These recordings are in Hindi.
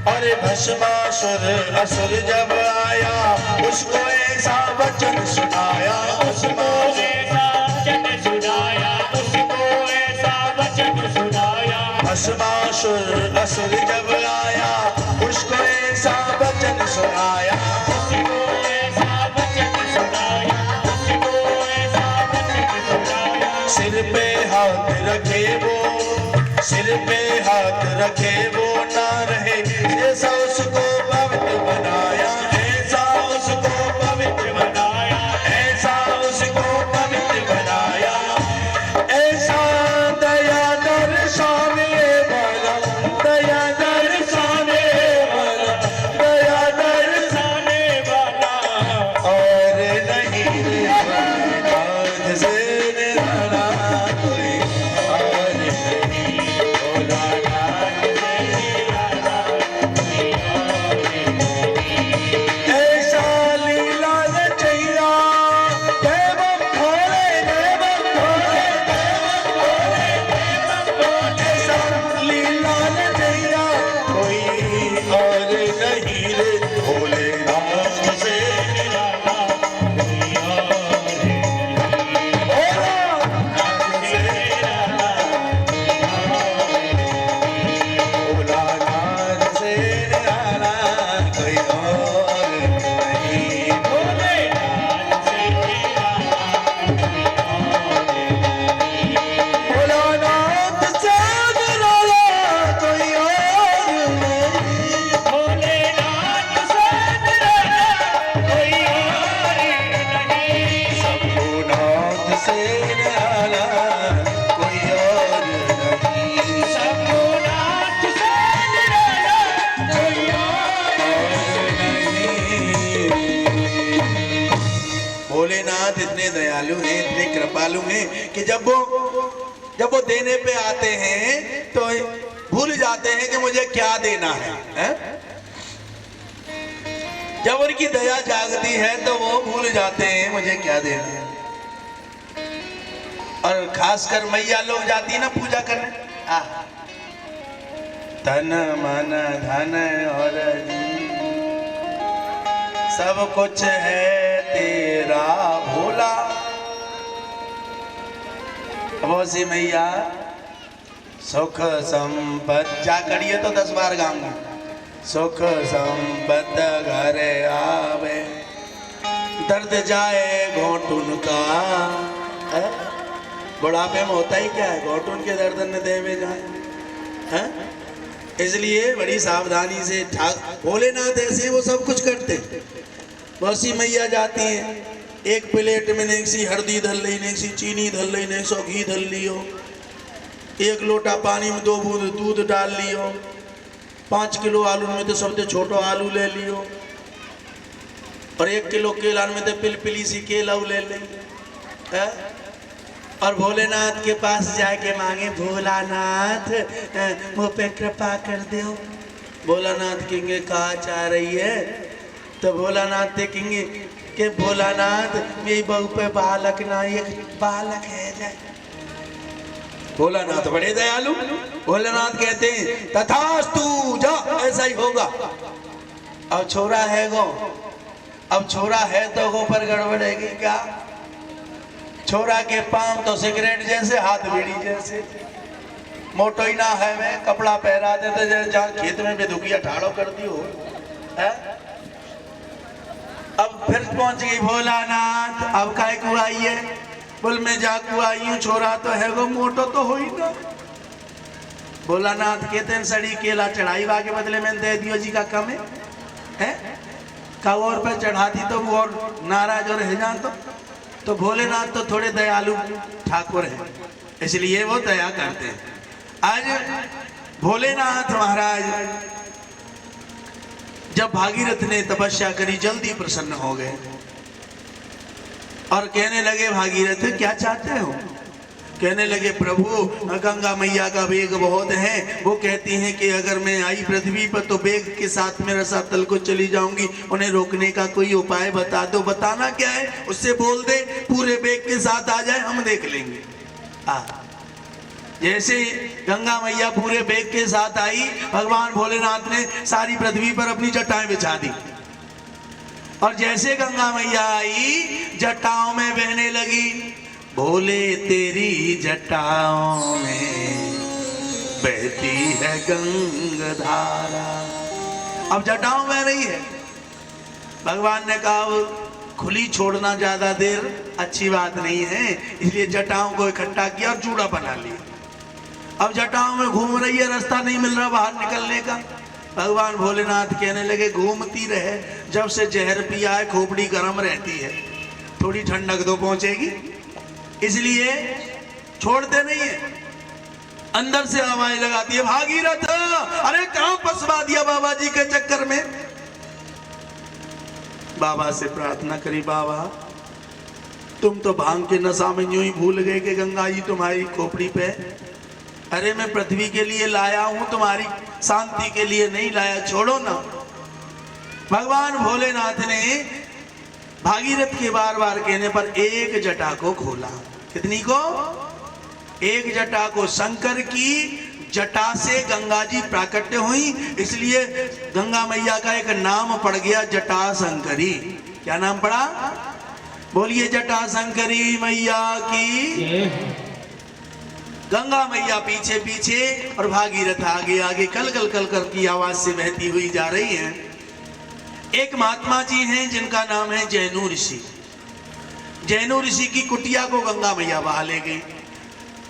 अरे भस्मासुर असुर जब आया उसको ऐसा वचन सुनाया, उसको ऐसा वचन सुनाया, उसको ऐसा वचन सुनाया। भस्मासुर असुर जब आया उसको ऐसा वचन सुनाया, उसको ऐसा वचन सुनाया, उसको ऐसा वचन सुनाया। सिर पे हाथ रखे वो, सिर पे हाथ रखे वो ना रहे, ऐसा उसको पवित्र बनाया, ऐसा उसको पवित्र बनाया, ऐसा उसको पवित्र बनाया। ऐसा दया दर्शाने वाला, दया दर्शाने वाला, दया दर्शाने वाला और नहीं हाथ से निराला कोई और नहीं, भोला नाथ से निराला कोई और नहीं। ऐसा लीला रचैया देवम भोले, देवम भोले, देवम भोले, देवम भोले। ऐसा लीला रचैया कोई और नहीं रे, भोले नाथ से निराला कोई और नहीं। भोला नाथ से निराला भोला नाथ से निराला कोई और नहीं, भोले नाथ से निराला भोला नाथ से निराला कोई और नहीं। भोलेनाथ से निराला कोई और नहीं। शंभुनाथ से निराला कोई और नहीं, शंभुनाथ से निराला कोई और भोलेनाथ इतने दयालु हैं, इतने कृपालु हैं कि जब वो देने पे आते हैं तो भूल जाते हैं कि मुझे क्या देना है, हैं? जब उनकी दया जागती है तो वो भूल जाते हैं मुझे क्या देना है। और खासकर मैया लोग जाती है ना पूजा करने, तन मन धन और सब कुछ है तेरा भोला। सी मैया सुख संपत जा करिए तो 10 बार गाऊंगा, सुख संपत घर आवे दर्द जाए घोटुन का। बुढ़ापे में होता ही क्या है, घोटुन के दर्द न देवे जाए, हैं? इसलिए बड़ी सावधानी से भोलेनाथ ऐसे वो सब कुछ करते। बसी मैया जाती है, एक प्लेट में नेक सी हल्दी धल ली, नेक सी चीनी धल ली, नेक सौ घी धल लियो, एक लोटा पानी में 2 बूंद दूध डाल लियो, 5 किलो आलू में तो सबसे छोटो आलू ले लियो, और 1 किलो केला में तो पिलपिली सी केला ले ले, और भोलेनाथ के पास जाके मांगे, भोलानाथ मुँह पे कृपा कर दो। भोलानाथ कहेंगे कहाँ चाह रही है, तो भोलानाथ देखेंगे कि भोलानाथ मेरी बहू पे बालक ना, एक बालक है जाए। भोलानाथ बड़े दयालु, भोलेनाथ कहते हैं तथास्तु जा, ऐसा ही होगा। अब छोरा है गो, अब छोरा है तो गो पर गड़बड़ेगी क्या? छोरा के पांव तो सिगरेट जैसे, हाथ बीड़ी जैसे, मोटो ही ना है, मैं कपड़ा पहरा देते जैसे जहाँ खेत में बेदुकिया ठाड़ो कर दी हो, है? अब फिर पहुंच गई भोलानाथ, अब काय को आई है, बोल मैं जाकू आई हूँ, छोरा तो है वो मोटो तो हो ही ना। भोलानाथ कहते हैं सड़ी केला चढ़ाई वा के बदले में दे दियो जी का कम है? का और पे चढ़ा दी तो वो और नाराज और रह जा तो भोलेनाथ तो थोड़े दयालु ठाकुर हैं, इसलिए वो दया करते हैं। आज भोलेनाथ महाराज जब भागीरथ ने तपस्या करी जल्दी प्रसन्न हो गए और कहने लगे भागीरथ क्या चाहते हो? कहने लगे प्रभु गंगा मैया का वेग बहुत है, वो कहती हैं कि अगर मैं आई पृथ्वी पर तो वेग के साथ में रसातल को चली जाऊंगी, उन्हें रोकने का कोई उपाय बता दो। बताना क्या है, उससे बोल दे पूरे वेग के साथ आ जाए, हम देख लेंगे। जैसे गंगा मैया पूरे बेग के साथ आई, भगवान भोलेनाथ ने सारी पृथ्वी पर अपनी जटाएं बिछा दी, और जैसे गंगा मैया आई जटाओं में बहने लगी। भोले तेरी जटाओं में बहती है गंगाधारा। अब जटाओं बह रही है। भगवान ने कहा खुली छोड़ना ज्यादा देर अच्छी बात नहीं है, इसलिए जटाओं को इकट्ठा किया और जूड़ा बना लिया। अब जटाओं में घूम रही है, रास्ता नहीं मिल रहा बाहर निकलने का। भगवान भोलेनाथ कहने लगे घूमती रहे, जब से जहर पिया है खोपड़ी गर्म रहती है, थोड़ी ठंडक तो पहुंचेगी, इसलिए छोड़ते नहीं है। अंदर से आवाज लगाती है भागीरथ, अरे कहां फंसवा दिया बाबा जी के चक्कर में। बाबा से प्रार्थना करी, बाबा तुम तो भांग के नशा में यूं ही भूल गए कि गंगा जी तुम्हारी खोपड़ी पे। अरे मैं पृथ्वी के लिए लाया हूं, तुम्हारी शांति के लिए नहीं लाया, छोड़ो ना। भगवान भोलेनाथ ने भागीरथ के बार बार कहने पर एक जटा को खोला। कितनी को? एक जटा को। शंकर की जटा से गंगा जी प्राकट्य हुई, इसलिए गंगा मैया का एक नाम पड़ गया जटा शंकरी। क्या नाम पड़ा? बोलिए जटा शंकरी मैया की। गंगा मैया पीछे पीछे और भागीरथ आगे आगे कल कल कल कर की आवाज से बहती हुई जा रही हैं। एक महात्मा जी हैं जिनका नाम है जैनु ऋषि। जैनु ऋषि की कुटिया को गंगा मैया बहा ले गई।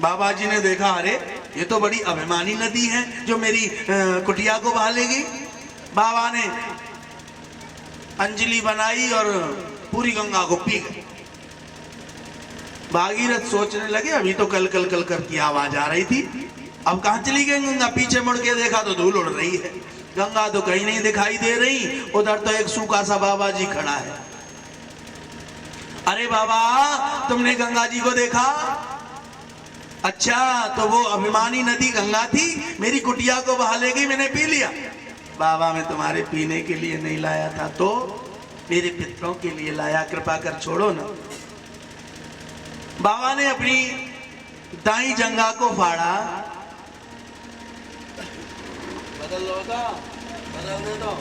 बाबा जी ने देखा, अरे ये तो बड़ी अभिमानी नदी है जो मेरी कुटिया को बहा ले गई। बाबा ने अंजलि बनाई और पूरी गंगा को पी गई। भागीरथ सोचने लगे अभी तो कल कल कल कर की आवाज आ रही थी, अब कहां चली गई गंगा। पीछे मुड़ के देखा तो धूल उड़ रही है, गंगा तो कहीं नहीं दिखाई दे रही। उधर तो एक सूखा सा बाबा जी खड़ा है। अरे बाबा तुमने गंगा जी को देखा? अच्छा तो वो अभिमानी नदी गंगा थी, मेरी कुटिया को बहा ले गई, मैंने पी लिया। बाबा मैं तुम्हारे पीने के लिए नहीं लाया था, तो मेरे पितरों के लिए लाया, कृपा कर छोड़ो ना। बाबा ने अपनी दाई जंगा को फाड़ा। बदल लो तो, बदल दे दो।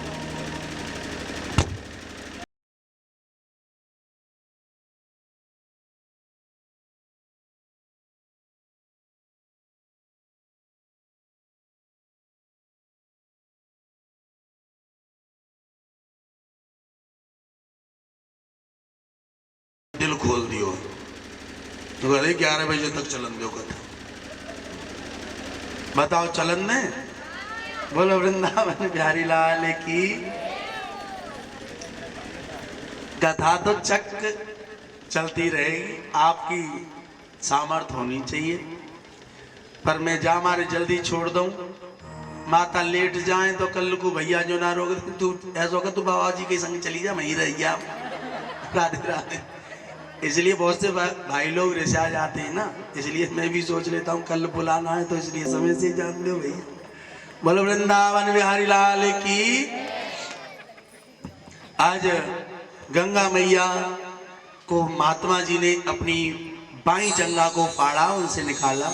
दिल खोल दियो तो 11 बजे तक चलन दो कथा। बताओ चलन ने? बोलो वृंदावन बिहारी लाल की। कथा तो चक चलती रहेगी, आपकी सामर्थ होनी चाहिए। पर मैं जा मारे जल्दी छोड़ दूं, माता लेट जाए तो कल को भैया जो ना रोक, तू ऐसा होगा तू बाबा जी के संग चली जा, मैं ही रह गया। राधे राधे। इसलिए बहुत से भाई लोग रिसा जाते हैं ना, इसलिए मैं भी सोच लेता हूँ कल बुलाना है, तो इसलिए समय से जान दो भैया। बोलो वृंदावन बिहारी लाल की। आज गंगा मैया को महात्मा जी ने अपनी बाई जंगा को फाड़ा, उनसे निकाला।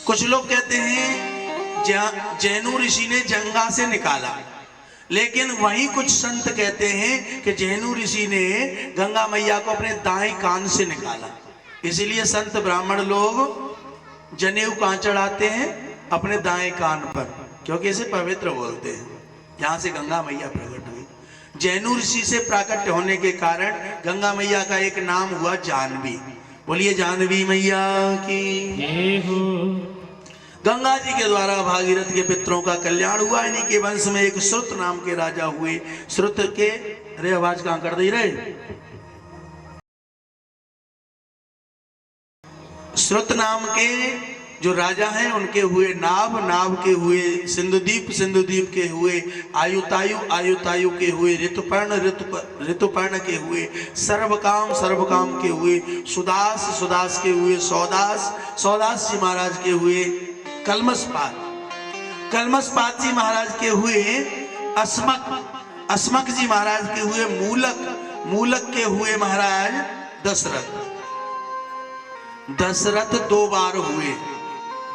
कुछ लोग कहते हैं जैनु ऋषि ने जंगा से निकाला, लेकिन वहीं कुछ संत कहते हैं कि जैनु ऋषि ने गंगा मैया को अपने दाएं कान से निकाला। इसीलिए संत ब्राह्मण लोग जनेऊ कहां चढ़ाते हैं? अपने दाएं कान पर, क्योंकि इसे पवित्र बोलते हैं, जहां से गंगा मैया प्रकट हुई। जैनु ऋषि से प्राकट्य होने के कारण गंगा मैया का एक नाम हुआ जानवी। बोलिए जानवी मैया की। गंगा जी के द्वारा भागीरथ के पितरों का कल्याण हुआ। इन्हीं के वंश में एक श्रुत नाम के राजा हुए। श्रुत के, अरे आवाज कहां कर दी रे? श्रुत नाम के जो राजा हैं उनके हुए नाभ, नाभ के हुए सिंधुदीप, सिंधुदीप के हुए आयुतायु, आयुतायु के हुए ऋतुपर्ण, ऋतुपर्ण के हुए सर्वकाम, सर्वकाम के हुए सुदास, सुदास के हुए सौदास, सौदास जी महाराज के हुए कलमसपात, कलमसपात जी महाराज के हुए अस्मक, अस्मक जी महाराज के हुए मूलक, मूलक के हुए महाराज दशरथ, दशरथ 2 बार हुए।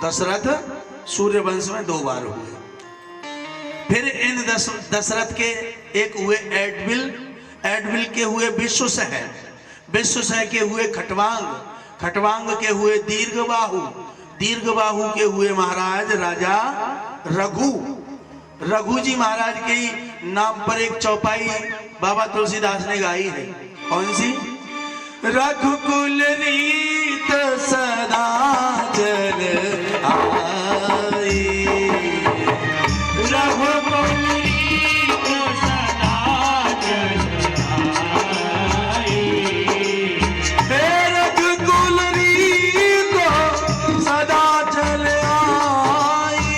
दशरथ सूर्यवंश में 2 बार हुए। फिर इन दशरथ के एक हुए एडविल, एडविल के हुए विश्वसह, विश्वसह के हुए खटवांग, खटवांग के हुए दीर्घबाहु, दीर्घबाहु के हुए महाराज राजा रघु। रघु जी महाराज के ही नाम पर एक चौपाई बाबा तुलसीदास ने गाई है। कौन सी? रघुकुल रीत सदा चल आई, रघुकुल रीत सदा चल आई। रघुकुल रीत सदा चल आई,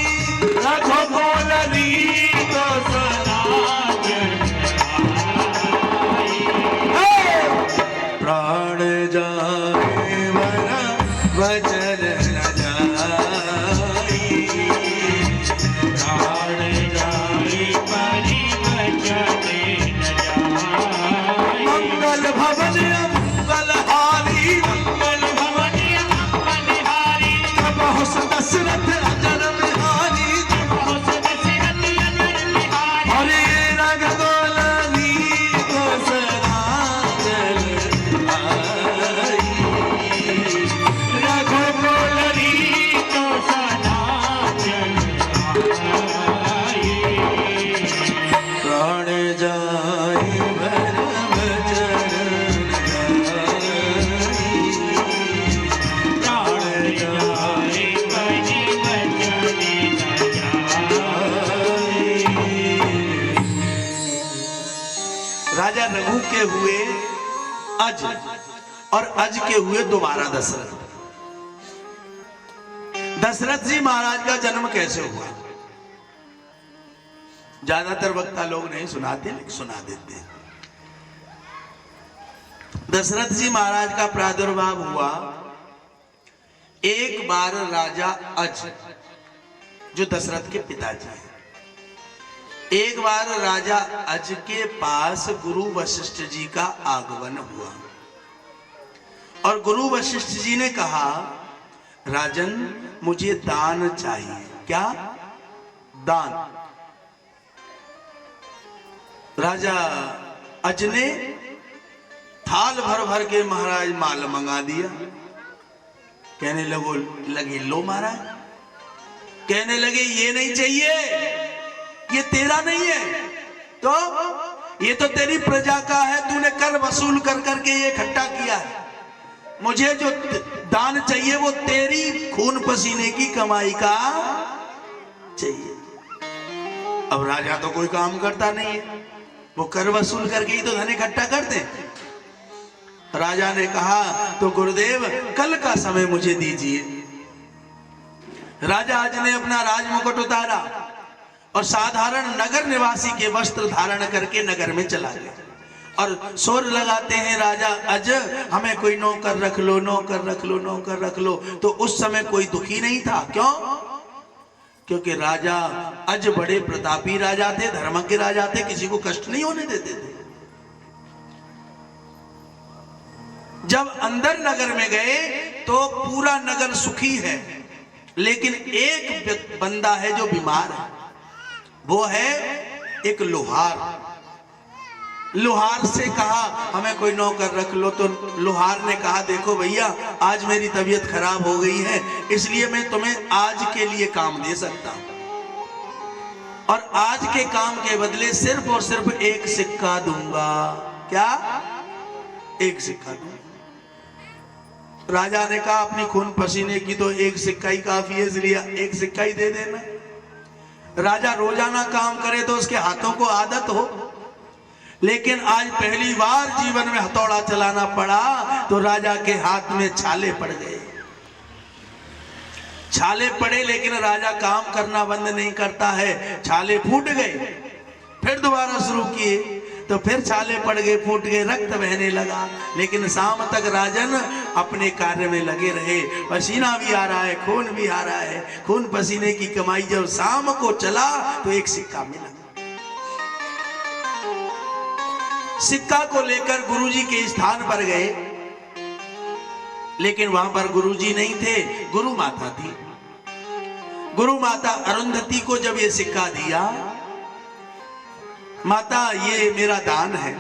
रघुकुल रीत सदा चल आई। प्राण जाए वर वचन न जाई, प्राण जाए परि वचन न जाई। मंगल भवन मंगल हारी, मंगल भवन मंगल हारी, बहुस दशरथ अजर बिहारी, बहुत दशरथ अजर बिहारी। हरे रघुकुल रीत सदा चल आई, रघुकुल रीत सदा चल आई। प्राण जाए वर वचन न जाई, प्राण जाए परि वचन न जाई। राजा रघु के हुए अज, और अज के हुए दोबारा दशरथ। दशरथ जी महाराज का जन्म कैसे हुआ? ज्यादातर वक्ता लोग नहीं सुनाते, लेकिन सुना देते हैं। दशरथ जी महाराज का प्रादुर्भाव हुआ एक बार राजा अज, जो दशरथ के पिताजी हैं, एक बार राजा अज के पास गुरु वशिष्ठ जी का आगमन हुआ और गुरु वशिष्ठ जी ने कहा, राजन मुझे दान चाहिए। क्या दान? राजा अज ने थाल भर भर के महाराज माल मंगा दिया। कहने लगे लो महाराज। कहने लगे ये नहीं चाहिए, ये तेरा नहीं है, तो ये तो तेरी प्रजा का है, तूने कर वसूल कर करके ये इकट्ठा किया है। मुझे जो दान चाहिए वो तेरी खून पसीने की कमाई का चाहिए। अब राजा तो कोई काम करता नहीं है, वो कर वसूल करके ही तो धन इकट्ठा करते। राजा ने कहा तो गुरुदेव कल का समय मुझे दीजिए। राजा आज ने अपना राजमुकुट उतारा और साधारण नगर निवासी के वस्त्र धारण करके नगर में चला गया और शोर लगाते हैं, राजा अज हमें कोई नौकर रख लो, नौकर रख लो, नौकर रख लो। तो उस समय कोई दुखी नहीं था। क्यों? क्योंकि राजा अज बड़े प्रतापी राजा थे, धर्म के राजा थे, किसी को कष्ट नहीं होने देते थे। जब अंदर नगर में गए तो पूरा नगर सुखी है, लेकिन एक बंदा है जो बीमार है, वो है एक लोहार। लोहार से कहा हमें कोई नौकर रख लो। तो लोहार ने कहा देखो भैया आज मेरी तबीयत खराब हो गई है, इसलिए मैं तुम्हें आज के लिए काम दे सकता हूं और आज के काम के बदले सिर्फ और सिर्फ एक सिक्का दूंगा। क्या? एक सिक्का दूंगा। राजा ने कहा अपनी खून पसीने की तो एक सिक्का ही काफी है, इसलिए एक सिक्का ही दे देना। राजा रोजाना काम करे तो उसके हाथों को आदत हो, लेकिन आज पहली बार जीवन में हथौड़ा चलाना पड़ा तो राजा के हाथ में छाले पड़ गए। छाले पड़े लेकिन राजा काम करना बंद नहीं करता है, छाले फूट गए। फिर दोबारा शुरू किए तो फिर छाले पड़ गए, फूट गए, रक्त बहने लगा, लेकिन शाम तक राजन अपने कार्य में लगे रहे। पसीना भी आ रहा है, खून भी आ रहा है, खून पसीने की कमाई जब शाम को चला तो एक सिक्का मिला। सिक्का को लेकर गुरुजी के स्थान पर गए, लेकिन वहां पर गुरुजी नहीं थे, गुरु माता थी। गुरु माता अरुंधति को जब ये सिक्का दिया, माता ये मेरा दान है,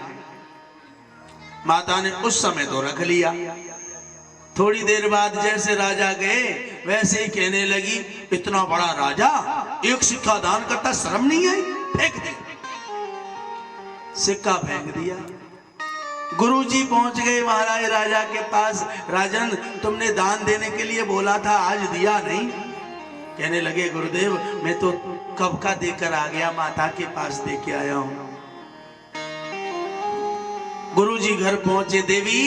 माता ने उस समय तो रख लिया। थोड़ी देर बाद जैसे राजा गए वैसे ही कहने लगी, इतना बड़ा राजा एक सिक्का दान करता, शर्म नहीं आई? फेंक दे। सिक्का फेंक दिया। गुरुजी पहुंच गए महाराज राजा के पास, राजन तुमने दान देने के लिए बोला था, आज दिया नहीं। कहने लगे, गुरुदेव मैं तो कब का देकर आ गया, माता के पास दे के आया हूं। गुरुजी घर पहुंचे, देवी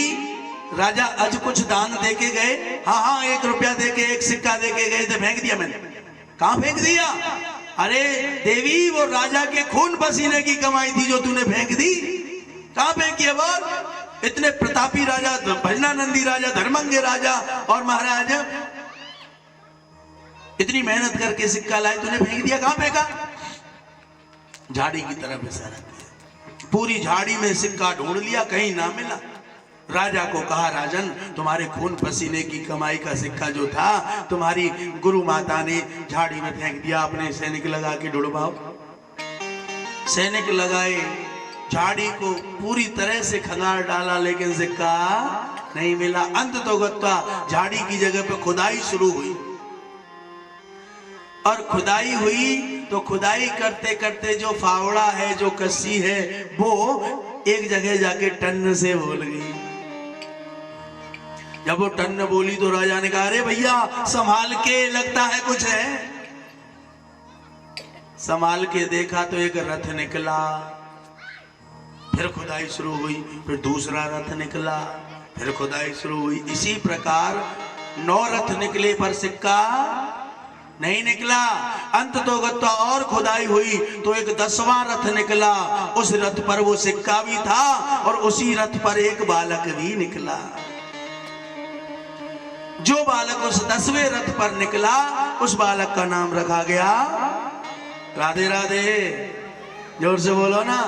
राजा आज कुछ दान दे के गए? हाँ 1 रुपया दे के, 1 सिक्का दे के गए थे, फेंक दिया मैंने। कहां फेंक दिया? अरे देवी वो राजा के खून पसीने की कमाई थी जो तूने फेंक दी। कहां फेंकी है बोल? इतने प्रतापी राजा, भजनानंदी राजा, धर्मंगे राजा और महाराज इतनी मेहनत करके सिक्का लाए, तूने फेंक दिया। कहां फेंका? झाड़ी की तरफ इशारा किया। पूरी झाड़ी में सिक्का ढूंढ लिया, कहीं ना मिला। राजा को कहा, राजन तुम्हारे खून पसीने की कमाई का सिक्का जो था तुम्हारी गुरु माता ने झाड़ी में फेंक दिया, अपने सैनिक लगा के ढूंढवाओ। सैनिक लगाए, झाड़ी को पूरी तरह से खंगाल डाला, लेकिन सिक्का नहीं मिला। अंत तो गत्वा झाड़ी की जगह पे खुदाई शुरू हुई, और खुदाई हुई तो खुदाई करते करते जो फावड़ा है, जो कस्सी है, वो एक जगह जाके टन से बोल गई। जब वो टन बोली तो राजा ने कहा, अरे भैया संभाल के, लगता है कुछ है। संभाल के देखा तो एक रथ निकला। फिर खुदाई शुरू हुई, फिर दूसरा रथ निकला, फिर खुदाई शुरू हुई। इसी प्रकार 9 रथ निकले पर सिक्का नहीं निकला। अंत तो गत्वा और खुदाई हुई तो एक 10वां रथ निकला। उस रथ पर वो सिक्का भी था और उसी रथ पर एक बालक भी निकला। जो बालक उस 10वें रथ पर निकला, उस बालक का नाम रखा गया राधे राधे। जोर से बोलो ना,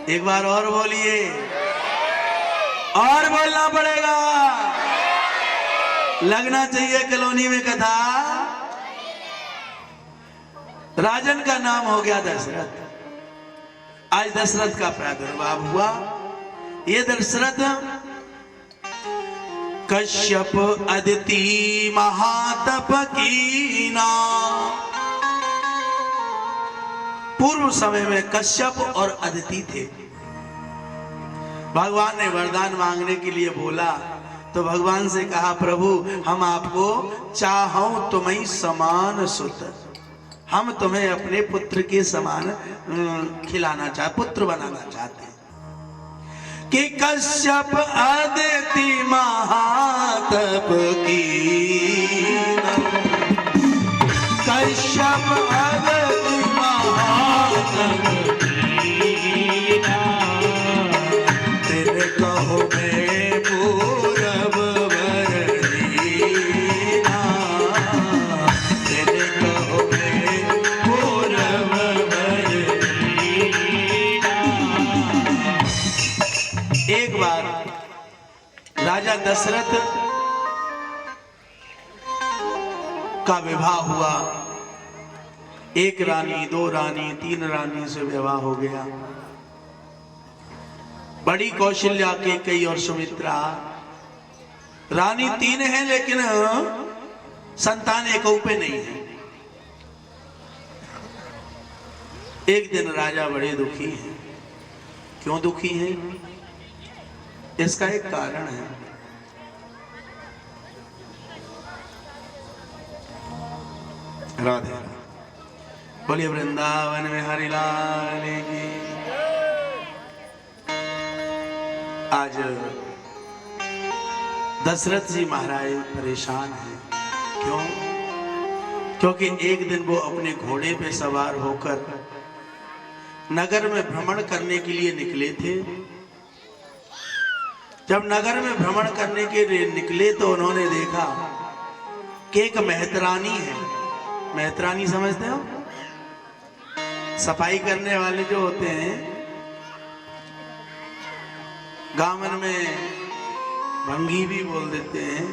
एक बार और बोलिए, और बोलना पड़ेगा। लगना चाहिए कॉलोनी में कथा। राजन का नाम हो गया दशरथ। आज दशरथ का प्रादुर्भाव हुआ। ये दशरथ कश्यप अदिति महातप कीना। पूर्व समय में कश्यप और अदिति थे। भगवान ने वरदान मांगने के लिए बोला तो भगवान से कहा, प्रभु हम आपको चाहो तुम्हें समान सुत, हम तुम्हें अपने पुत्र के समान खिलाना चाहते, पुत्र बनाना चाहते हैं। कि कश्यप अदिति महातप कीना, कश्यप अदिति महातप कीना, तेरे कहो मैं पूरब वरदीना, तेरे कहो मैं पूरब वरदीना। एक बार राजा दशरथ का विवाह हुआ। 1 रानी, 2 रानी, 3 रानी से विवाह हो गया। बड़ी कौशल्या, कैकेयी और सुमित्रा रानी 3 हैं, लेकिन संतान एक पे नहीं है। एक दिन राजा बड़े दुखी हैं। क्यों दुखी हैं? इसका एक कारण है। राधे बोलिए वृंदावन में हरि लाल की। आज दशरथ जी महाराज परेशान हैं। क्यों? क्योंकि एक दिन वो अपने घोड़े पे सवार होकर नगर में भ्रमण करने के लिए निकले थे। जब नगर में भ्रमण करने के लिए निकले तो उन्होंने देखा कि एक मेहतरानी है। मेहतरानी समझते हो? सफाई करने वाले जो होते हैं, गांवन में भंगी भी बोल देते हैं,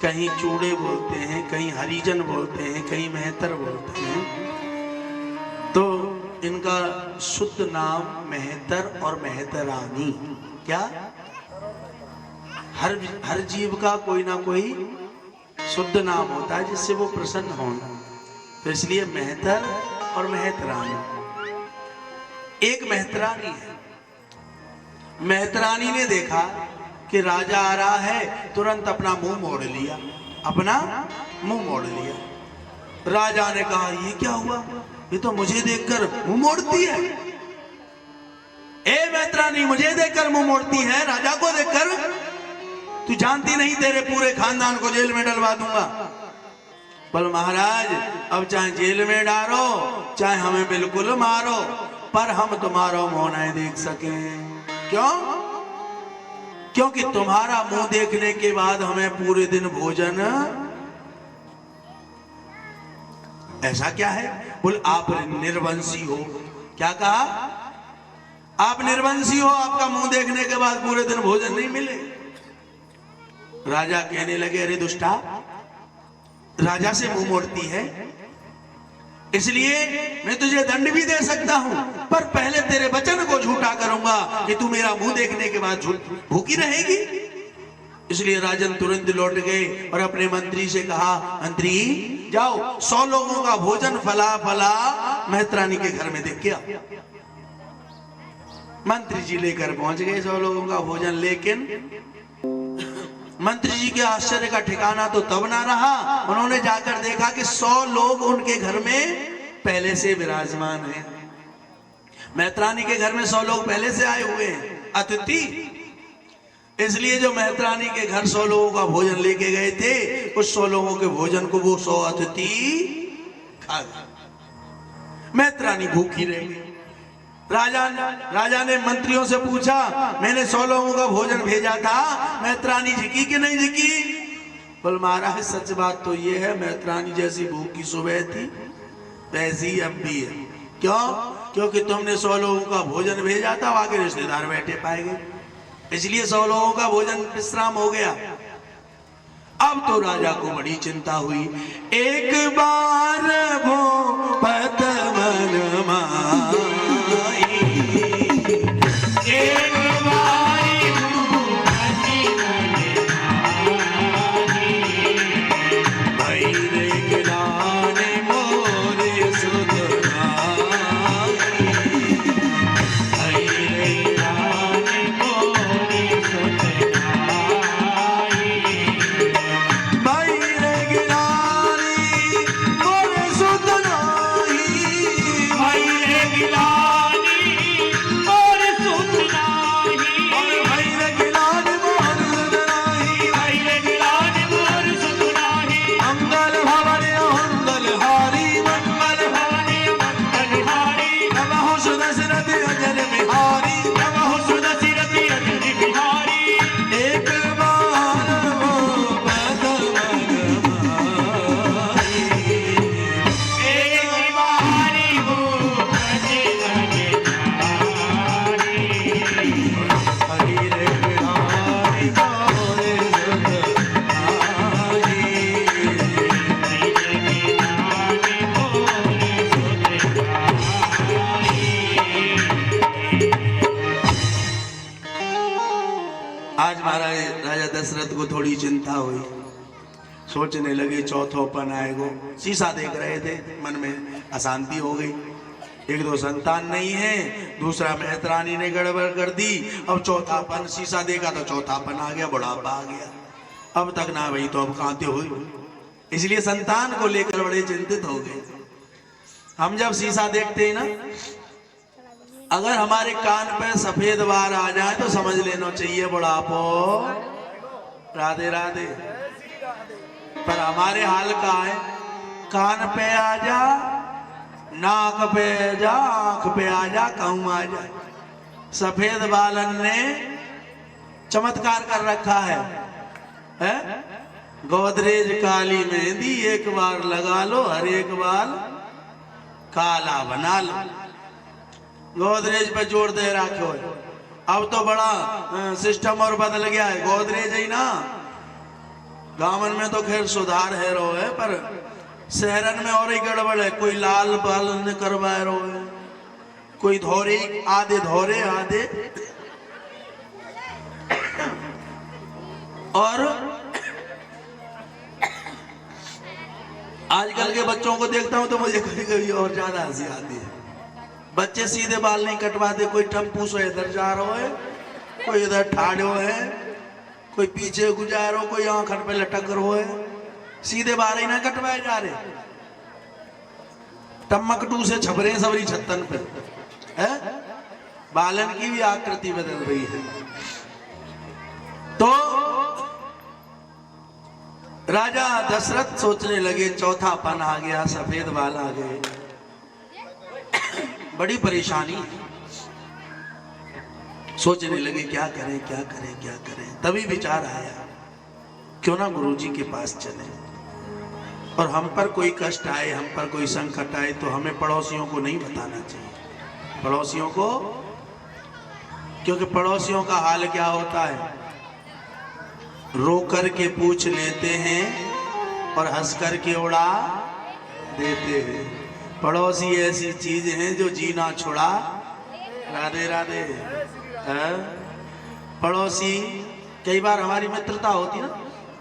कहीं चूड़े बोलते हैं, कहीं हरिजन बोलते हैं, कहीं मेहतर बोलते हैं। तो इनका शुद्ध नाम मेहतर और मेहतरानी। क्या? हर जीव का कोई ना कोई शुद्ध नाम होता है जिससे वो प्रसन्न हो, तो इसलिए मेहतर और मेहतरानी। एक मेहतरानी है। मेहतरानी ने देखा कि राजा आ रहा है, तुरंत अपना मुंह मोड़ लिया, अपना मुंह मोड़ लिया। राजा ने कहा ये क्या हुआ, ये तो मुझे देखकर मुंह मोड़ती है। ए मेहतरानी, मुझे देखकर मुंह मोड़ती है, राजा को देखकर? तू जानती नहीं तेरे पूरे खानदान को जेल में डलवा दूंगा। बोल महाराज, अब चाहे जेल में डालो चाहे हमें बिल्कुल मारो, पर हम तुम्हारा मुंह नहीं देख सके। क्यों? क्योंकि तुम्हारा मुंह देखने के बाद हमें पूरे दिन भोजन। ऐसा क्या है? बोल आप निर्वंशी हो। क्या कहा? आप निर्वंशी हो, आपका मुंह देखने के बाद पूरे दिन भोजन नहीं मिले। राजा कहने लगे अरे दुष्टा, राजा से मुंह मोड़ती है, इसलिए मैं तुझे दंड भी दे सकता हूं, पर पहले तेरे वचन को झूठा करूंगा कि तू मेरा मुंह देखने के बाद भूखी रहेगी। इसलिए राजन तुरंत लौट गए और अपने मंत्री से कहा, मंत्री जाओ 100 लोगों का भोजन फला फला मेहतरानी के घर में देख के आओ। मंत्री जी लेकर पहुंच गए 100 लोगों का भोजन, लेकिन मंत्री जी के आश्चर्य का ठिकाना तो तब ना रहा, उन्होंने जाकर देखा कि 100 लोग उनके घर में पहले से विराजमान हैं। मेहतरानी के घर में 100 लोग पहले से आए हुए हैं, अतिथि। इसलिए जो मेहतरानी के घर 100 लोगों का भोजन लेके गए थे, उस 100 लोगों के भोजन को वो 100 अतिथि खा गए। मेहतरानी भूखी रह गई। राजा ने मंत्रियों से पूछा, मैंने 100 लोगों का भोजन भेजा था, मेहतरानी झिकी कि नहीं झिकी? बोल महाराज सच बात तो ये है, मेहतरानी जैसी भूखी सुबह थी वैसी अब भी है। क्यों? क्योंकि तुमने 100 लोगों का भोजन भेजा था, वहां के रिश्तेदार बैठे पाए गए, इसलिए 100 लोगों का भोजन विश्राम हो गया। अब तो राजा को बड़ी चिंता हुई। एक बार वो पत मन माई, एक बारी भूखी भाई रे गिलाने मोरे सुधनाई, भाई रे गिलाने मोरे सुधनाई, भाई रे गिलानी मोरे सुधनाई, भाई रे गिलानी मोरे सुधनाई, भाई रे गिलानी मोरे सुधनाई, भाई रे गिलानी मोरे सुधनाई, मंगल भवने मंगल हारी, मंगल भवानी मंगल हारी, नमः सुदशरथ अजर बिहारी, नमः सुदशरथि अजर बिहारी। एक बार वो पद मन माई, एक बारी भूखी नगनारी, हरि रे गिलानी मोरे सुधनाई। भाई रे गिलानी मोरे सुधनाई। आज महाराज राजा दशरथ को थोड़ी चिंता हुई, सोचने लगे चौथोपन आएगो। शीशा देख रहे थे, मन में अशांति हो गई। एक दो संतान नहीं है, दूसरा मेहतरानी ने गड़बड़ कर दी, अब चौथापन। शीशा देखा तो चौथापन आ गया, बुढ़ापा आ गया। अब तक ना भाई तो अब कहते हुई, इसलिए संतान को लेकर बड़े चिंतित हो गए। हम जब शीशा देखते हैं ना, अगर हमारे कान पे सफेद बार आ जाए तो समझ लेना चाहिए बुढ़ापो। राधे राधे। पर हमारे हाल का है, कान पे आ जा, नाक पे जा, आंख पे आ जा, कहूं आ जा। सफेद बालन ने चमत्कार कर रखा है? गोदरेज काली मेहंदी एक बार लगा लो, हर एक बाल काला बना लो। गोदरेज पे जोर दे रखो है। अब तो बड़ा सिस्टम और बदल गया है। गोदरेज ही ना, गांवन में तो खैर सुधार है रो है, पर शहरन में और ही गड़बड़ है। कोई लाल बाल ने करवाए रो है, कोई धोरे, आधे धोरे आधे। और आजकल के बच्चों को देखता हूं तो मुझे कभी कभी और ज्यादा हंसी आती है। बच्चे सीधे बाल नहीं कटवाते, कोई टप्पू से इधर जा रहा है, कोई इधर ठाड़ो है, कोई पीछे गुजारो, कोई आंखन पे लटक रो है, सीधे बाल ही ना कटवाए जा रहे। टमकटू से छपरे सबरी छत्तन पे है, बालन की भी आकृति बदल रही है। तो राजा दशरथ सोचने लगे चौथा पन आ गया, सफेद बाल आ गए, बड़ी परेशानी। सोचने लगे क्या करें क्या करें क्या करें। तभी विचार आया क्यों ना गुरुजी के पास चले, और हम पर कोई कष्ट आए, हम पर कोई संकट आए तो हमें पड़ोसियों को नहीं बताना चाहिए। पड़ोसियों को, क्योंकि पड़ोसियों का हाल क्या होता है, रो कर के पूछ लेते हैं और हंस कर के उड़ा देते हैं। पड़ोसी ऐसी चीज है जो जीना छुड़ा। राधे राधे। पड़ोसी, कई बार हमारी मित्रता होती ना,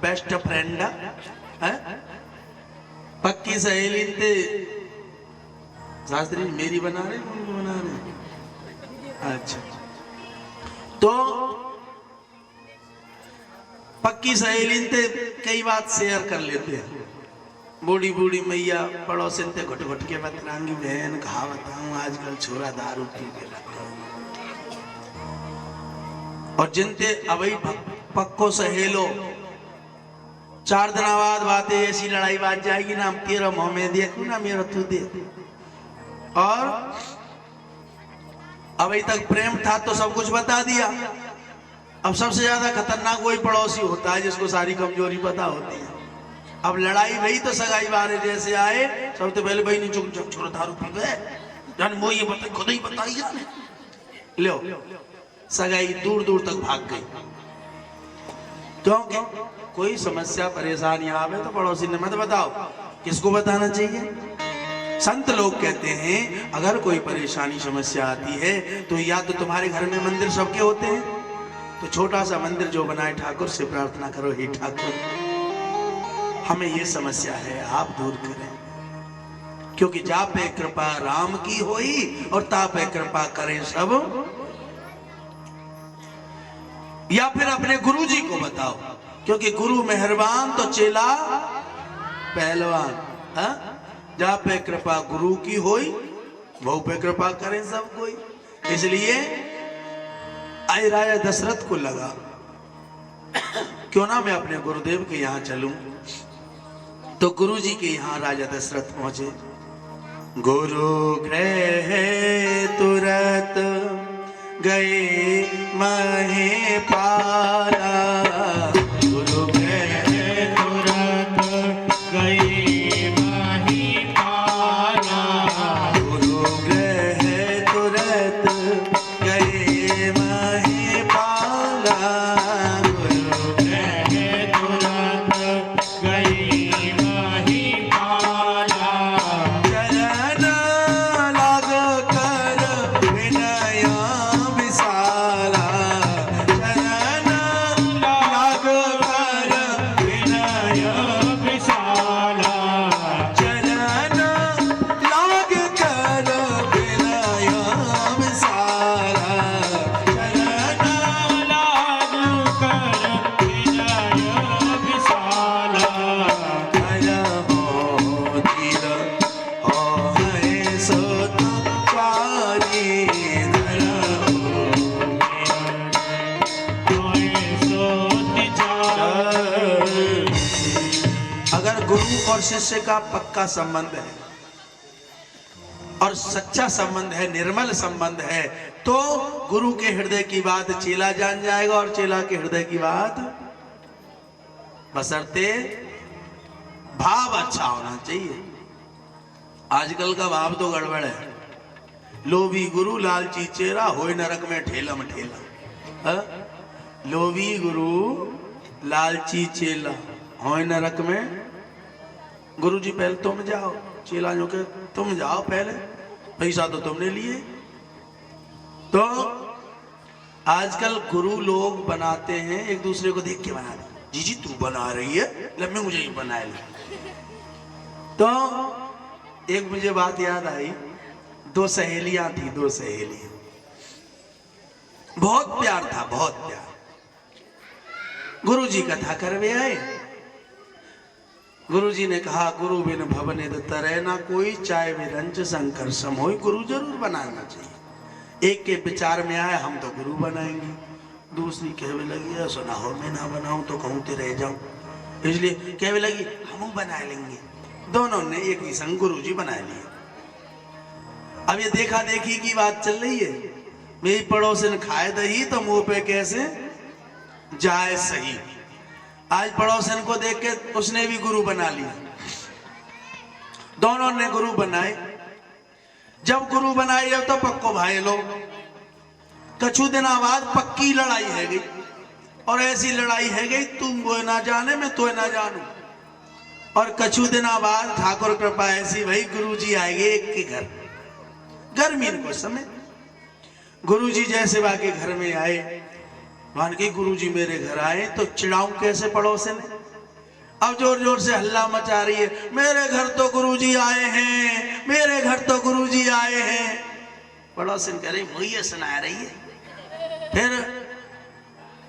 बेस्ट फ्रेंड है, पक्की सहेली थे। शास्त्री मेरी बना रहे, बना रहे, अच्छा। तो पक्की सहेली थे, कई बात शेयर कर लेते हैं। बूढ़ी बूढ़ी मैया पड़ोसन थे घुट घुट के बतरांगी बहन खा बताऊं आजकल छोरा दारू पी के लगता। और जिनते अभी पक्को सहेलो, 4 दिन बाद बातें ऐसी लड़ाई बात जाएगी ना, हम तेरा मुंह में देखू ना मेरा तू दे। और अभी तक प्रेम था तो सब कुछ बता दिया। अब सबसे ज्यादा खतरनाक वही पड़ोसी होता है जिसको सारी कमजोरी पता होती है। अब लड़ाई भई तो सगाई बारे जैसे आए, सबसे पहले भाई नहीं चुप छोड़ दारू पी गए जान, वो ये बता खुद ही बताइए लो, सगाई दूर दूर तक भाग गई। क्योंकि कोई समस्या परेशानी आवे तो पड़ोसी ने मत बताओ, किसको बताना चाहिए। संत लोग कहते हैं अगर कोई परेशानी समस्या आती है तो या तो तुम्हारे घर में मंदिर सबके होते हैं, तो छोटा सा मंदिर जो बनाए ठाकुर से प्रार्थना करो, हे ठाकुर हमें ये समस्या है आप दूर करें, क्योंकि जा पे कृपा राम की होई और ता पे कृपा करें सब। या फिर अपने गुरु जी को बताओ, क्योंकि गुरु मेहरबान तो चेला पहलवान। हा? जा पे कृपा गुरु की होई, वो पे कृपा करें सब कोई। इसलिए आई राजा दशरथ को लगा क्यों ना मैं अपने गुरुदेव के यहाँ चलूं। तो गुरु जी के यहाँ राजा दशरथ पहुंचे। गुरु गृह तुरत गए महे पारा, गुरु गृह तुरत गए मही पारा, गुरु गृह तुरत गए महे पारा, गुरु गृह तुरत गए मही पारा, चरण लाग कर विनया विशाला, चरण लाग कर विनय विशाला, चरण लाग कर विनया विशाला, चरण लाग कर विनय विशाला, धर हो धीर हो है सोत पारी, धर अगर गुरु और शिष्य का पक्का संबंध है और सच्चा संबंध है, निर्मल संबंध है, तो गुरु के हृदय की बात चेला जान जाएगा और चेला के हृदय की बात, बशर्ते भाव अच्छा होना चाहिए। आजकल का भाव तो गड़बड़ है। लोभी गुरु लालची चेहरा, होए नरक में ठेला में ठेला। हाँ? लोभी गुरु लालची चेला हो नरक में। गुरु जी पहले तुम जाओ, चेला जो के तुम जाओ पहले, पैसा तो तुमने लिए। तो आजकल गुरु लोग बनाते हैं एक दूसरे को देख के बनाते, जी जी तू बना रही है लम्बे मुझे ही बना ले। तो एक मुझे बात याद आई, दो सहेलियां थी, दो सहेलियां, बहुत प्यार था, बहुत प्यार। गुरु जी कथा करवे आए। गुरु जी ने कहा गुरु बिन भवने तरह ना कोई, चाहे विरंच शंकर सम होई। गुरु जरूर बनाना चाहिए। एक के विचार में आए हम तो गुरु बनाएंगे, दूसरी कहवे लगी सुना हो मैं ना बनाऊं तो कहूं ते रह जाऊं, इसलिए कहवे लगी हम बना लेंगे। दोनों ने एक ही संग गुरु जी बना लिए। अब ये देखा देखी की बात चल रही है, मेरी पड़ोसन खाए दही तो मुंह पे कैसे जाए सही। आज पड़ोसन को देख के उसने भी गुरु बना लिया, दोनों ने गुरु बनाए। जब गुरु बनाए जब तो पक्को भाई लोग, कछु दिन बाद पक्की लड़ाई है गई, और ऐसी लड़ाई है गई तुम वो ना जाने मैं तो ना जानू। और कछु दिन बाद ठाकुर कृपा ऐसी भाई गुरु जी आएंगे एक के घर, गर्मी को समय। गुरु जी जैसे बाकी घर में आए, मान के गुरु जी मेरे घर आए तो चिढ़ाऊं कैसे पड़ोसे ने। अब जोर जोर से हल्ला मचा रही है, मेरे घर तो गुरुजी आए हैं, मेरे घर तो गुरुजी आए हैं। पड़ोसन कह रही मुझे सुना रही है। फिर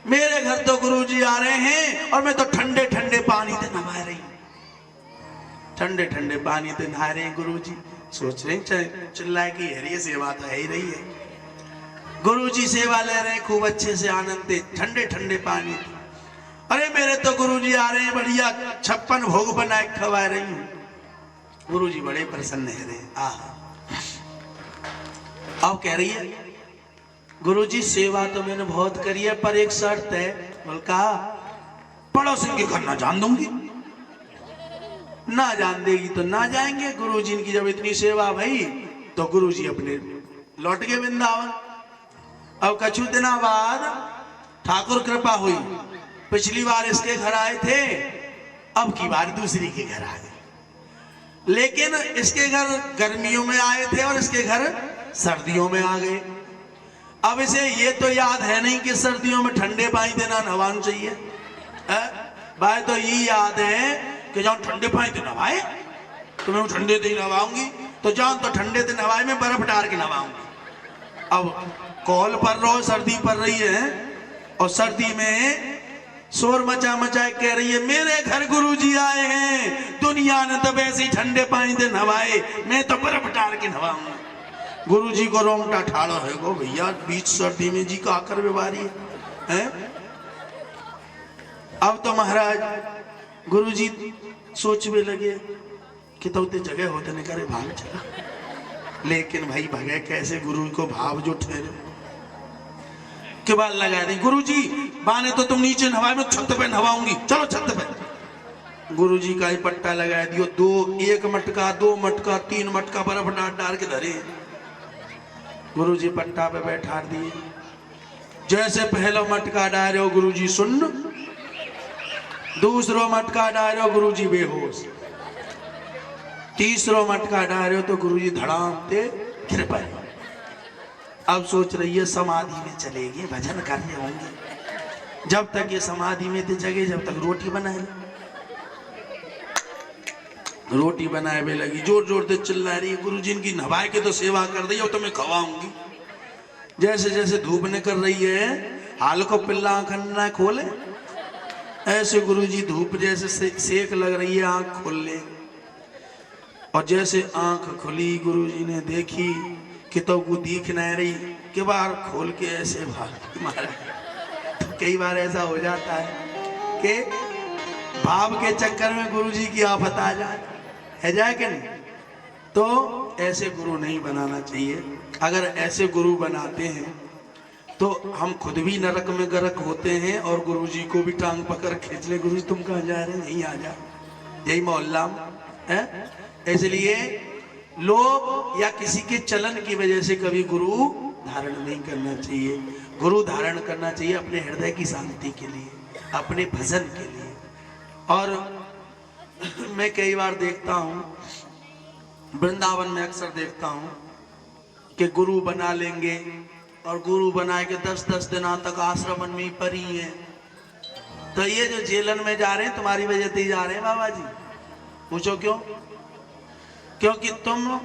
मेरे घर तो गुरुजी आ रहे हैं और मैं तो ठंडे ठंडे पानी से नहा रही हूँ। ठंडे ठंडे पानी से नहा रहे हैं गुरुजी। सोच रहे चिल्लाए कि हरी सेवा तो है ही रही है। गुरुजी सेवा ले रहे हैं खूब अच्छे से आनंद, ठंडे ठंडे पानी। अरे मेरे तो गुरुजी आ रहे हैं, बढ़िया 56 भोग बनाए खवा रही हूँ। गुरुजी बड़े प्रसन्न है रहे। अब कह रही है गुरुजी सेवा तो मैंने बहुत करी है पर एक शर्त है। बोल कहा पड़ोसन के घर ना जान दूंगी। ना जान देगी तो ना जाएंगे। गुरुजी की जब इतनी सेवा भई तो गुरुजी अपने लौट गए वृंदावन। अब कछु दिना बाद ठाकुर कृपा हुई, पिछली बार इसके घर आए थे, अब की बार दूसरी के घर आ गए। लेकिन इसके घर गर्मियों में आए थे और इसके घर सर्दियों में आ गए। अब इसे ये तो याद है नहीं कि सर्दियों में ठंडे पानी देना नहवाना चाहिए। भाई तो ये याद है कि जाओ ठंडे पानी से नहवाए तो मैं ठंडे से नहवाऊंगी, तो जाओ तो ठंडे से नहवाए मैं बर्फ डाल के नहवाऊंगी। अब कॉल पर रहो, सर्दी पड़ रही है और सर्दी में शोर मचा मचा कह रही है मेरे घर गुरुजी आए हैं, दुनिया ने तो वैसे ही ठंडे पानी से नहवाए, मैं तो बर्फ डाल के नहवाऊंगा। गुरुजी को रोंगटा ठाड़ो है गो भैया, बीच सर्दी में जी का आकर बीमारी है। अब तो महाराज गुरुजी सोचने लगे कि तो जगह होते नहीं करे भाग चला, लेकिन भाई भगे कैसे गुरु को भाव जो ठहरे के बाद लगा दी। गुरुजी बाने तो तुम नीचे नहवाए, मैं छत पे नहवाऊंगी, चलो छत पे। गुरुजी का ही पट्टा लगा दियो, एक मटका 2 मटका 3 मटका बर्फ डाल के धरे। गुरुजी पट्टा पे बैठा दिए। जैसे पहला मटका डाले हो गुरुजी सुन्न, दूसरो मटका डाले हो गुरुजी बेहोश, तीसरो मटका डाले हो तो गुरुजी धड़ाम ते गिर पड़े। अब सोच रही है समाधि में चलेगी, भजन करने होंगे। जब तक ये समाधि में थे जगह, जब तक रोटी बनाए, रोटी बनाए भी लगी, जोर जोर से चिल्ला रही है गुरुजी इनकी नवाए के तो सेवा कर दी और तो मैं खवाऊंगी। जैसे जैसे धूप निकल रही है हाल को पिल्ला आंख ना खोले, ऐसे गुरुजी धूप जैसे सेक लग रही है आंख खोल ले। और जैसे आंख खुली गुरुजी ने देखी कि तो वो दिख नहीं रही कि बार खोल के ऐसे भाग मारा। तो कई बार ऐसा हो जाता है कि भाव के चक्कर में गुरुजी की आफत आ जाए कि नहीं। तो ऐसे गुरु नहीं बनाना चाहिए। अगर ऐसे गुरु बनाते हैं तो हम खुद भी नरक में गर्क होते हैं और गुरुजी को भी टांग पकड़ खींच ले, गुरुजी तुम कहाँ जा रहे हैं, नहीं आ जा, यही मोहल्ला है। इसलिए लोग या किसी के चलन की वजह से कभी गुरु धारण नहीं करना चाहिए। गुरु धारण करना चाहिए अपने हृदय की शांति के लिए, अपने भजन के लिए। और मैं कई बार देखता हूँ, वृंदावन में अक्सर देखता हूँ कि गुरु बना लेंगे और गुरु बना के 10-10 दिनों तक आश्रम में ही परी हैं। तो ये जो जेलन में जा रहे हैं तुम्हारी वजह से ही जा रहे हैं बाबा जी। पूछो क्यों? क्योंकि तुम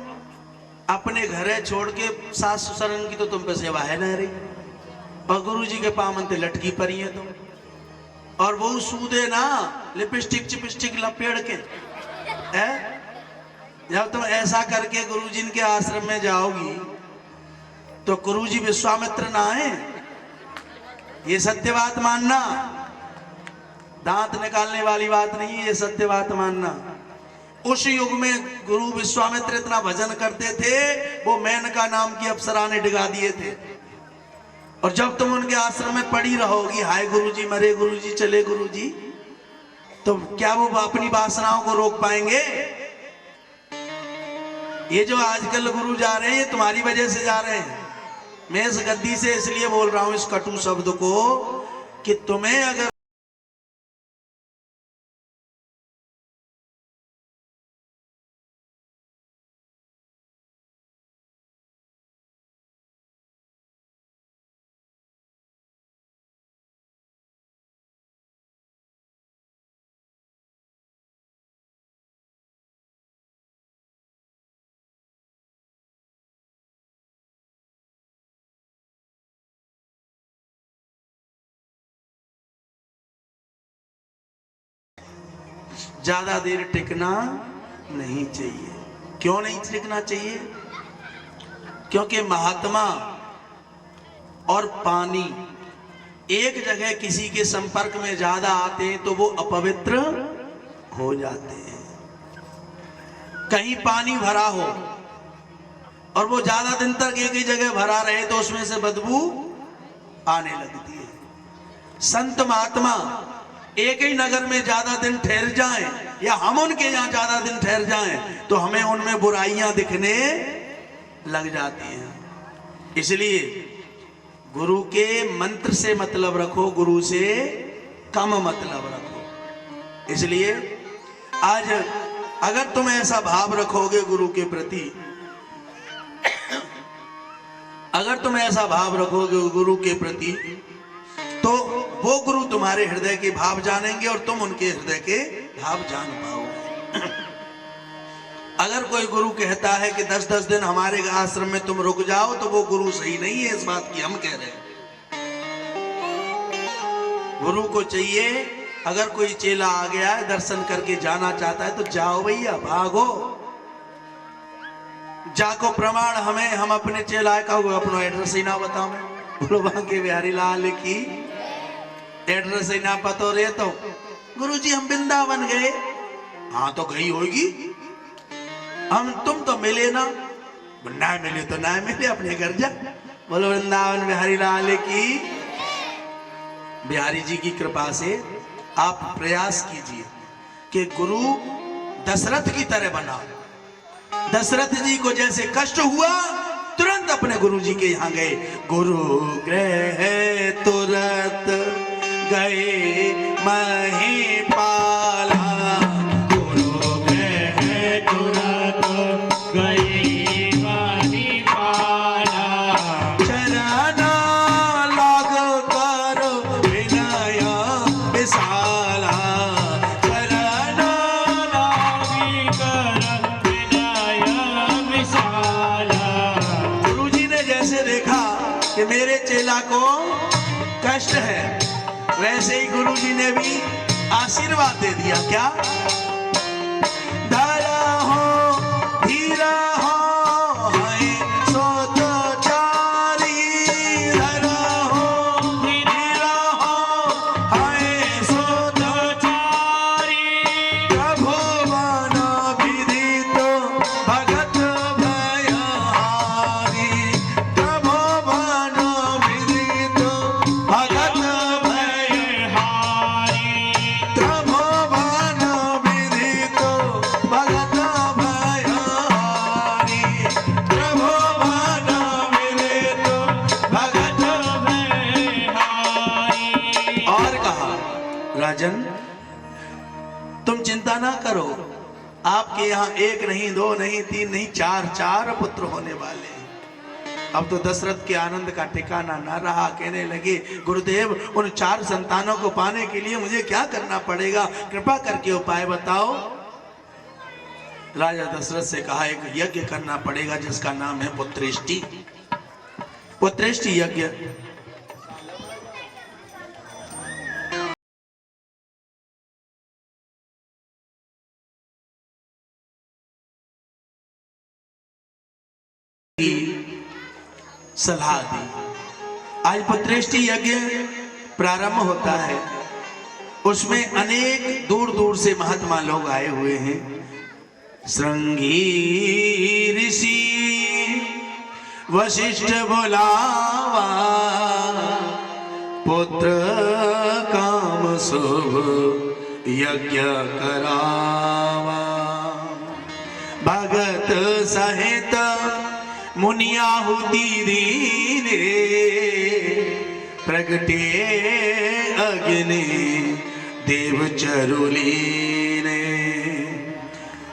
अपने घरे छोड़ के सास ससुरन की तो तुम पे सेवा है ना रही, और गुरु जी के पामन ते लटकी परी है तुम। और वो सूदे ना लिपस्टिक चिपस्टिक लपेड़ के है। जब तुम ऐसा करके गुरु जी के आश्रम में जाओगी तो गुरु जी विश्वामित्र ना है, ये सत्य बात मानना, दांत निकालने वाली बात नहीं है, ये सत्य बात मानना। उस युग में गुरु विश्वामित्र इतना भजन करते थे, वो मेनका नाम की अप्सरा ने डिगा दिए थे। और जब तुम उनके आश्रम में पड़ी रहोगी, हाय गुरुजी मरे गुरुजी चले गुरुजी, तो क्या वो अपनी वासनाओं को रोक पाएंगे? ये जो आजकल गुरु जा रहे हैं ये तुम्हारी वजह से जा रहे हैं। मैं इस गद्दी से इसलिए बोल रहा हूं इस कटु शब्द को कि तुम्हें अगर ज्यादा देर टिकना नहीं चाहिए। क्यों नहीं टिकना चाहिए? क्योंकि महात्मा और पानी एक जगह किसी के संपर्क में ज्यादा आते हैं तो वो अपवित्र हो जाते हैं। कहीं पानी भरा हो और वो ज्यादा दिन तक एक ही जगह भरा रहे तो उसमें से बदबू आने लगती है। संत महात्मा एक ही नगर में ज्यादा दिन ठहर जाएं या हम उनके यहाँ ज्यादा दिन ठहर जाएं तो हमें उनमें बुराइयां दिखने लग जाती हैं। इसलिए गुरु के मंत्र से मतलब रखो, गुरु से कम मतलब रखो। इसलिए आज अगर तुम ऐसा भाव रखोगे गुरु के प्रति, अगर तुम ऐसा भाव रखोगे गुरु के प्रति, तो वो गुरु तुम्हारे हृदय के भाव जानेंगे और तुम उनके हृदय के भाव जान पाओगे। अगर कोई गुरु कहता है कि 10-10 दिन हमारे आश्रम में तुम रुक जाओ तो वो गुरु सही नहीं है, इस बात की हम कह रहे हैं। गुरु को चाहिए अगर कोई चेला आ गया है दर्शन करके जाना चाहता है तो जाओ भैया, भागो, जाको प्रमाण हमें, हम अपने चेला का अपना एड्रेस ही ना बताओ। बोलो बांके बिहारी लाल की एड्रेस ही ना पतो रे तो गुरुजी हम वृंदावन गए। हाँ तो गई होगी, हम तुम तो मिले ना, ना मिले तो ना मिले, अपने घर जा। बोलो वृंदावन बिहारी लाल की। बिहारी जी की कृपा से आप प्रयास कीजिए कि गुरु दशरथ की तरह बनाओ। दशरथ जी को जैसे कष्ट हुआ तुरंत अपने गुरु जी के यहाँ गए, गुरु गृह तुरंत गए महिपाला, गुरु गृह तुरंत गए महिपाला, चरण लाग कर विनय विशाला, चरण लागी कर विनय विशाला। गुरुजी ने जैसे देखा कि मेरे चेला को कष्ट है, वैसे ही गुरुजी ने भी आशीर्वाद दे दिया। क्या? धरा हो धीरा हो है सो तो चारी, धरा हो धीरा हो है सो तो चारी, प्रभु वन विदित भगत भयहारी, प्रभु वन विदित भगत हारी, प्रभु वन राजन, तुम चिंता ना करो, आपके यहाँ एक नहीं, दो नहीं, तीन नहीं, चार पुत्र होने वाले हैं। अब तो दशरथ के आनंद का ठिकाना ना रहा। कहने लगे, गुरुदेव, उन 4 संतानों को पाने के लिए मुझे क्या करना पड़ेगा, कृपा करके उपाय बताओ। राजा दशरथ से कहा, एक यज्ञ करना पड़ेगा जिसका नाम है पुत्रेष्टि। पुत्रेष्टि यज्ञ। सलाह दी। आज पुत्रेष्टि यज्ञ प्रारंभ होता है। उसमें अनेक दूर दूर से महात्मा लोग आए हुए हैं। श्रृंगी ऋषि वशिष्ठ बुलावा, पुत्र काम शुभ यज्ञ करावा। भगत सहित मुनियाहुति दीने, प्रगटे अग्नि देव चरुलीने।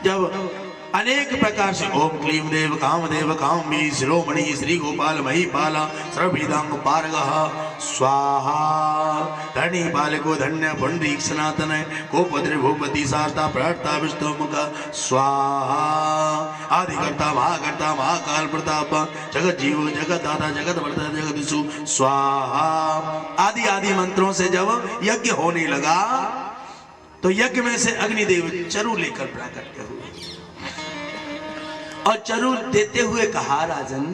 जब अनेक प्रकार से ओम क्लीम देव कामदेव कामी शिरोमणि श्री गोपाल महीपाला सर्वविदांग पारगः स्वाहा। धरणी पालको धन्य पुंडरीक सनातन गोपद्र भूपति सारता प्रार्था विष्णुमुख स्वाहा। आदिकर्ता महाकर्ता महाकाल प्रताप जगत जीव जगत दाता जगत वर्ता जगदीशु स्वाहा। आदि आदि मंत्रों से जब यज्ञ होने लगा तो यज्ञ में से अग्निदेव चरु लेकर प्राकट्य हुए और चरु देते हुए कहा, राजन,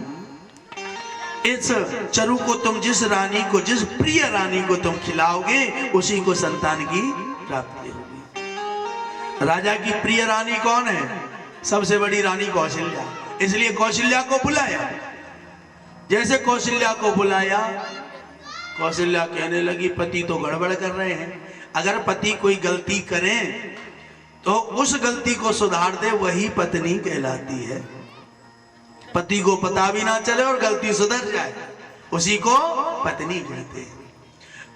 इस चरु को तुम जिस रानी को, जिस प्रिय रानी को तुम खिलाओगे उसी को संतान की प्राप्ति होगी। राजा की प्रिय रानी कौन है? सबसे बड़ी रानी कौशल्या। इसलिए कौशल्या को बुलाया। जैसे कौशल्या को बुलाया, कौशल्या कहने लगी, पति तो गड़बड़ कर रहे हैं। अगर पति कोई गलती करे तो उस गलती को सुधार दे, वही पत्नी कहलाती है। पति को पता भी ना चले और गलती सुधर जाए, उसी को पत्नी कहते हैं।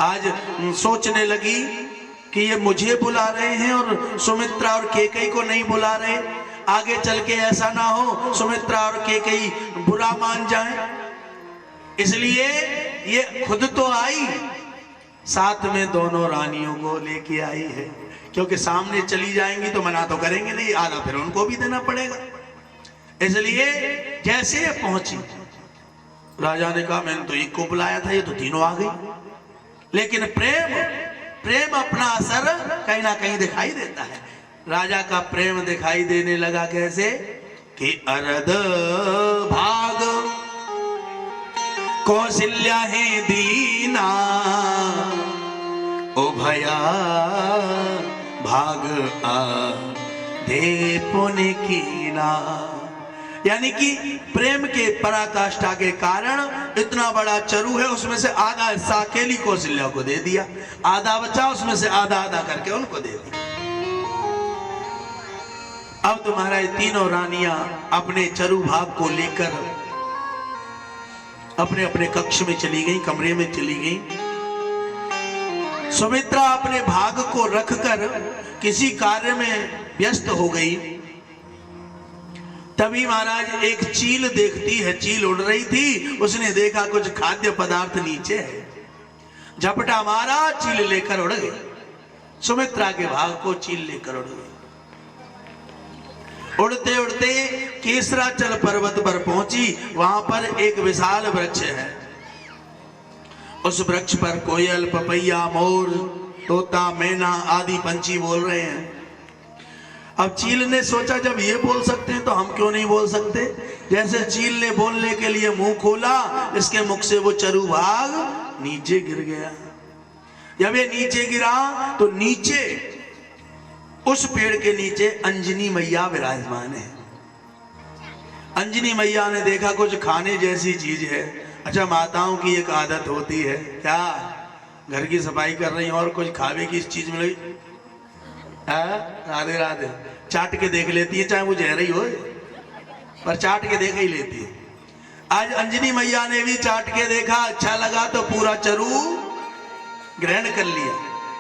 आज सोचने लगी कि ये मुझे बुला रहे हैं और सुमित्रा और केकई को नहीं बुला रहे। आगे चल के ऐसा ना हो सुमित्रा और केकई बुरा मान जाए, इसलिए ये खुद तो आई, साथ में दोनों रानियों को लेके आई है। क्योंकि सामने चली जाएंगी तो मना तो करेंगे नहीं, आधा फिर उनको भी देना पड़ेगा। इसलिए जैसे ये पहुंची, राजा ने कहा, मैंने तो एक को बुलाया था, ये तो तीनों आ गई। लेकिन प्रेम अपना असर कहीं ना कहीं दिखाई देता है। राजा का प्रेम दिखाई देने लगा। कैसे कि अरद भाग कौशल्या है दीना, उभया भाग आ दे पुण्य कीना। यानी कि प्रेम के पराकाष्ठा के कारण इतना बड़ा चरु है, उसमें से आधा हिस्सा अकेली कौशल्या को दे दिया, आधा बचा, उसमें से आधा आधा करके उनको दे दिया। अब तुम्हारा ये तीनों रानियां अपने चरु भाग को लेकर अपने अपने कक्ष में चली गई, कमरे में चली गई। सुमित्रा अपने भाग को रखकर किसी कार्य में व्यस्त हो गई। तभी महाराज एक चील देखती है, चील उड़ रही थी, उसने देखा कुछ खाद्य पदार्थ नीचे है, झपटा मारा, चील लेकर उड़ गई। सुमित्रा के भाग को चील लेकर उड़ गई। उड़ते उड़ते केसराचल पर्वत पर पहुंची। वहां पर एक विशाल वृक्ष है। उस वृक्ष पर कोयल, पपैया, मोर, तोता, मैना आदि पंछी बोल रहे हैं। अब चील ने सोचा, जब ये बोल सकते हैं तो हम क्यों नहीं बोल सकते। जैसे चील ने बोलने के लिए मुंह खोला, इसके मुख से वो चरु भाग नीचे गिर गया। जब ये नीचे गिरा तो नीचे उस पेड़ के नीचे अंजनी मैया विराजमान है। अंजनी मैया ने देखा कुछ खाने जैसी चीज है। अच्छा, माताओं की एक आदत होती है, क्या घर की सफाई कर रही और कुछ खावे की इस चीज मिली, राधे राधे, चाट के देख लेती है, चाहे वो जहरी हो पर चाट के देख ही लेती है। आज अंजनी मैया ने भी चाट के देखा, अच्छा लगा तो पूरा चरु ग्रहण कर लिया।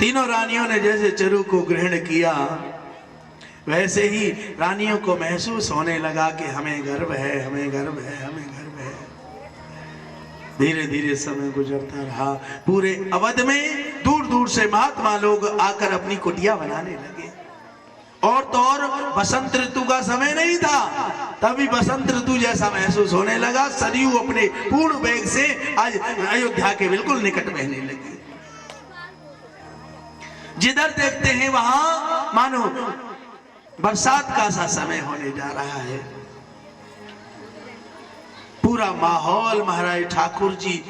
तीनों रानियों ने जैसे चरु को ग्रहण किया, वैसे ही रानियों को महसूस होने लगा कि हमें गर्व है, हमें गर्व है, हमें गर्व है। धीरे धीरे समय गुजरता रहा। पूरे अवध में दूर दूर से महात्मा लोग आकर अपनी कुटिया बनाने लगे। और तो और बसंत ऋतु का समय नहीं था, तभी बसंत ऋतु जैसा महसूस होने लगा। सरयू अपने पूर्ण वेग से आज अयोध्या के बिल्कुल निकट बहने लगी। जिधर देखते हैं वहां मानो बरसात का सा समय होने जा रहा है। पूरा माहौल महाराज ठाकुर जी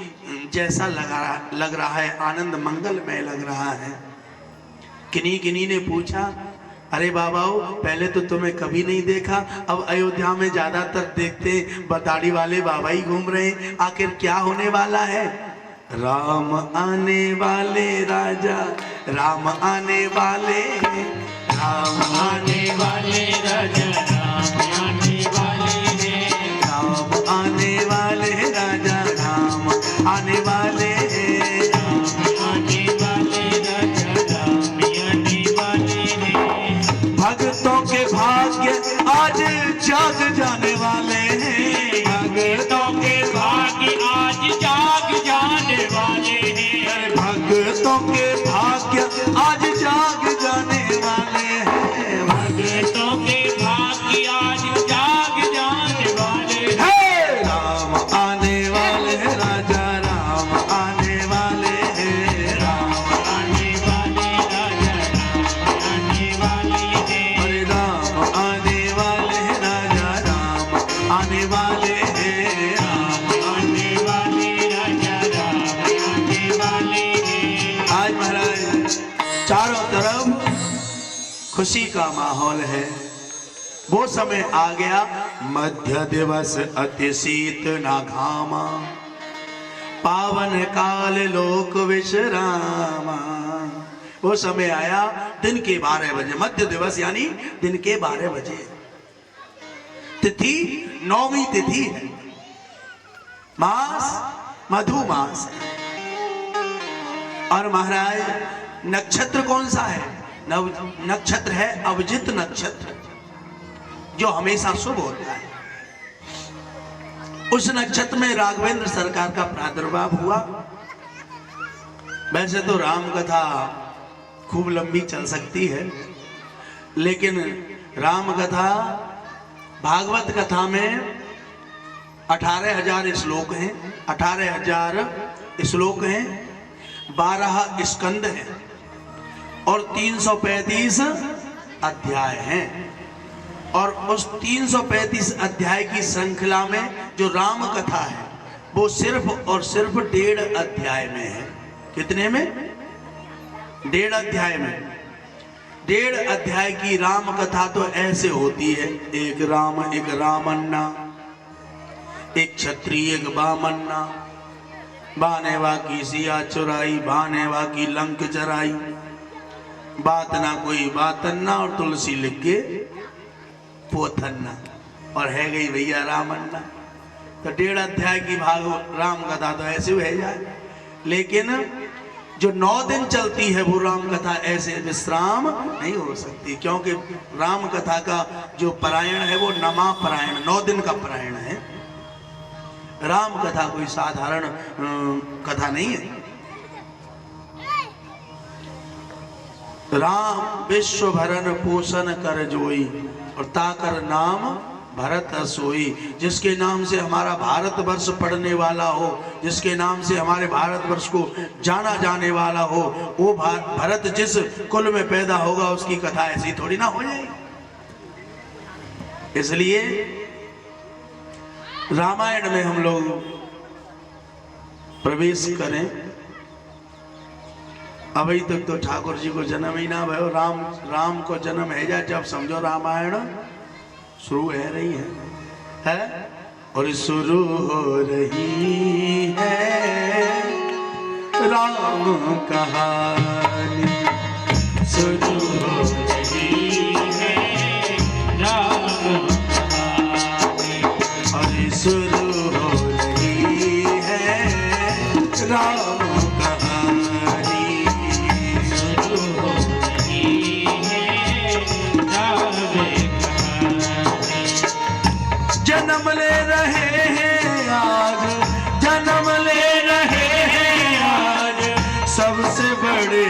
जैसा लग रहा है, आनंद मंगलमय लग रहा है। किन्हीं किन्हीं ने पूछा, अरे बाबाओ पहले तो तुम्हें कभी नहीं देखा, अब अयोध्या में ज्यादातर देखते दाढ़ी वाले बाबा ही घूम रहे हैं, आखिर क्या होने वाला है? राम आने वाले राजा, राम आने वाले, राम आने वाले राजा, राम आने वाले हैं, राम आने वाले राजा, राम आने वाले हैं, राम आने वाले राजा, राम आने वाले हैं। भक्तों के भाग्य आज जाग जाने वाले हैं, भक्तों के भाग्य आज जाग जाने वाले हैं, भक्तों के भाग्य आज जाग जाने वाले हैं, भक्तों के भाग्य आज जाग जाने वाले हैं। राम आने वाले हैं राजा, राम आने वाले हैं, राम आने वाले राजा, राम आने वाले हैं, अरे राम आने वाले हैं राजा, राम आने वाले हैं, राम आने वाले राजा, राम आने वाले हैं। आज महाराज चारों तरफ खुशी का माहौल है। वो समय आ गया, मध्य दिवस अति शीत ना घामा, पावन काल लोक विश्रामा। वो समय आया दिन के 12 बजे, मध्य दिवस यानी दिन के 12 बजे। तिथि नौवीं तिथि है, मास मधुमास है। और महाराज नक्षत्र कौन सा है? नक्षत्र है अभिजित नक्षत्र, जो हमेशा शुभ होता है। उस नक्षत्र में राघवेंद्र सरकार का प्रादुर्भाव हुआ। वैसे तो राम कथा खूब लंबी चल सकती है, लेकिन राम कथा भागवत कथा में 18,000 श्लोक हैं, 18,000 श्लोक हैं, 12 स्कंद हैं और 335 अध्याय हैं। और उस 335 अध्याय की श्रृंखला में जो राम कथा है वो सिर्फ और सिर्फ 1.5 अध्याय में है। कितने में? 1.5 अध्याय में। 1.5 अध्याय की राम कथा तो ऐसे होती है, एक राम एक रामन्ना, एक क्षत्रिय एक बामन्ना, बानेवा की सिया चुराई, बानेवा की लंक चराई, बात ना कोई बातन्ना और तुलसी लिख के पोथन्ना, और है गई भैया रामन्ना। तो 1.5 अध्याय की भाग राम कथा तो ऐसे हो जाए। लेकिन जो 9 दिन चलती है वो राम कथा ऐसे विश्राम नहीं हो सकती, क्योंकि राम कथा का जो पारायण है वो नमा पारायण 9 दिन का पारायण है। राम कथा कोई साधारण कथा नहीं है। राम विश्व भरन पोषण कर जोई और ताकर नाम भरत सोई। जिसके नाम से हमारा भारतवर्ष पढ़ने वाला हो, जिसके नाम से हमारे भारतवर्ष को जाना जाने वाला हो, वो भरत जिस कुल में पैदा होगा उसकी कथा ऐसी थोड़ी ना हो जाएगी। इसलिए रामायण में हम लोग प्रवेश करें। अभी तक तो ठाकुर जी को जन्म ही ना भयो, राम को जन्म है जा, जब समझो रामायण शुरू है रही है और शुरू हो रही है राम कहानी, शुरू हो रही है राम कहानी, और शुरू हो रही है राम कहानी, शुरू रहे हैं आज सबसे बड़े